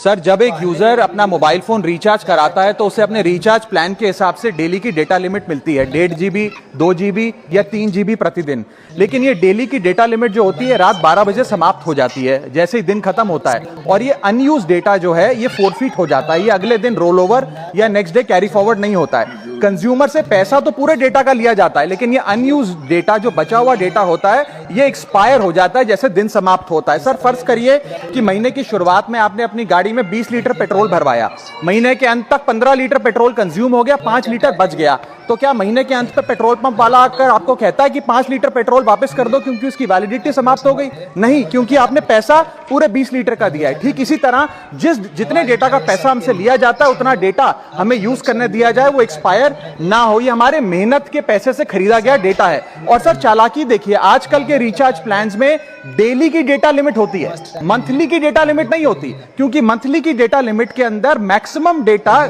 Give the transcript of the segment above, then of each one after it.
Sir, जब एक user अपना मोबाइल फोन रिचार्ज कराता है तो उसे अपने रिचार्ज प्लान के हिसाब से डेली की डेटा लिमिट मिलती है, 1.5 GB, 2 GB या 3 GB प्रतिदिन। लेकिन ये डेली की डेटा लिमिट जो होती है रात 12 बजे समाप्त हो जाती है, जैसे ही दिन खत्म होता है, और ये अनयूज डेटा जो है ये फोरफीट हो जाता है, ये अगले दिन रोल ओवर या नेक्स्ट डे कैरी फॉरवर्ड नहीं होता है। कंज्यूमर से पैसा तो पूरे डेटा का लिया जाता है, लेकिन ये अनयूज डेटा, जो बचा हुआ डेटा होता है, ये एक्सपायर हो जाता है जैसे दिन समाप्त होता है। सर, फर्ज करिए कि महीने की शुरुआत में आपने अपनी गाड़ी में 20 लीटर पेट्रोल भरवाया, महीने के अंत तक 15 लीटर पेट्रोल कंज्यूम हो गया, 5 लीटर बच गया, तो क्या महीने के अंत पे पेट्रोल पंप वाला आकर आपको कहता है कि 5 लीटर पेट्रोल वापस कर दो क्योंकि उसकी वैलिडिटी समाप्त हो गई? नहीं, क्योंकि आपने पैसा पूरे 20 लीटर का दिया है। ठीक इसी तरह जितने डेटा का पैसा हमसे लिया जाता है उतना डेटा हमें यूज करने दिया जाए, वो एक्सपायर ना हो। ये हमारे मेहनत के पैसे से खरीदा गया डेटा है। और सर, चालाकी देखिए, आजकल के रिचार्ज प्लान्स में डेली की डेटा लिमिट होती है, मंथली की डेटा लिमिट नहीं होती, क्योंकि मंथली की डेटा लिमिट के अंदर मैक्सिमम डेटा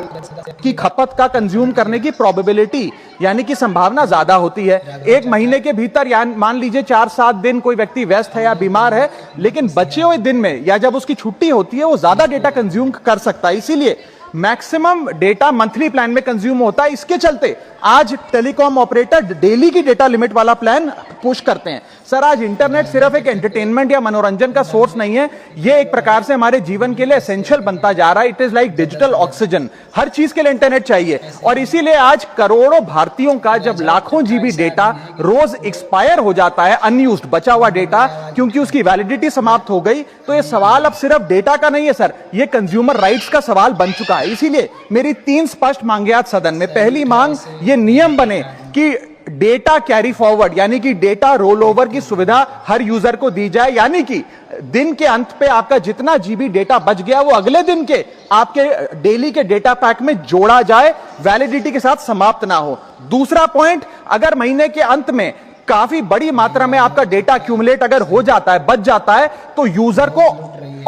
की खपत का कंज्यूम करने की प्रोबेबिलिटी यानी कि संभावना ज्यादा होती है। एक महीने के भीतर या मान लीजिए 4-7 दिन कोई व्यक्ति व्यस्त है या बीमार है, लेकिन बचे हुए दिन में या जब उसकी छुट्टी होती है वो ज्यादा डेटा कंज्यूम कर सकता है। इसीलिए मैक्सिमम डेटा मंथली प्लान में कंज्यूम होता है। इसके चलते आज टेलीकॉम ऑपरेटर डेली की डेटा लिमिट वाला प्लान पुश करते हैं। सर, आज इंटरनेट सिर्फ एक एंटरटेनमेंट या मनोरंजन का सोर्स नहीं है, ये एक प्रकार से हमारे जीवन के लिए एसेंशियल बनता जा रहा है। It is like digital oxygen. हर चीज के लिए इंटरनेट चाहिए, और इसीलिए आज करोड़ों भारतीयों का जब लाखों जीबी डेटा रोज एक्सपायर हो जाता है, अनयूज्ड बचा हुआ डेटा, क्योंकि उसकी वैलिडिटी समाप्त हो गई, तो ये सवाल अब सिर्फ डेटा का नहीं है सर, ये कंज्यूमर राइट्स का सवाल बन चुका है। इसीलिए मेरी 3 स्पष्ट मांगे आज सदन में। पहली मांग, ये नियम बने कि डेटा कैरी फॉरवर्ड यानी कि डेटा रोल ओवर की सुविधा हर यूजर को दी जाए, यानी कि दिन के अंत पे आपका जितना जीबी डेटा बच गया वो अगले दिन के आपके डेली के डेटा पैक में जोड़ा जाए, वैलिडिटी के साथ समाप्त ना हो। दूसरा पॉइंट, अगर महीने के अंत में काफी बड़ी मात्रा में आपका डेटा एक्यूमुलेट अगर हो जाता है, बच जाता है, तो यूजर को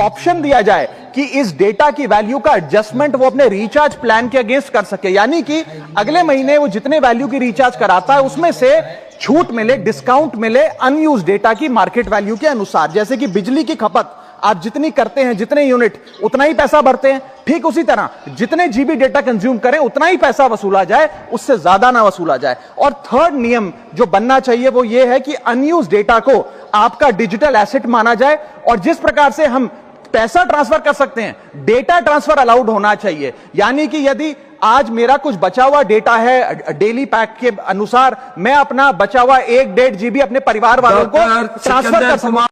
ऑप्शन दिया जाए कि इस डेटा की वैल्यू का एडजस्टमेंट वो अपने रिचार्ज प्लान के अगेंस्ट कर सके, यानी कि अगले महीने वो जितने वैल्यू की रिचार्ज कराता है उसमें से छूट मिले, डिस्काउंट मिले अनयूज डेटा की मार्केट वैल्यू के अनुसार। जैसे कि बिजली की खपत आप जितनी करते हैं, जितने यूनिट, उतना ही पैसा भरते हैं, ठीक उसी तरह जितने जीबी डेटा कंज्यूम करें उतना ही पैसा वसूला जाए, उससे ज्यादा ना वसूला जाए। और थर्ड नियम जो बनना चाहिए वो ये है कि अनयूज डेटा को आपका डिजिटल एसेट माना जाए, और जिस प्रकार से हम पैसा ट्रांसफर कर सकते हैं, डेटा ट्रांसफर अलाउड होना चाहिए। यानी कि यदि आज मेरा कुछ बचा हुआ डेटा है डेली पैक के अनुसार, मैं अपना बचा हुआ 1-1.5 GB अपने परिवार वालों को ट्रांसफर कर सकूं।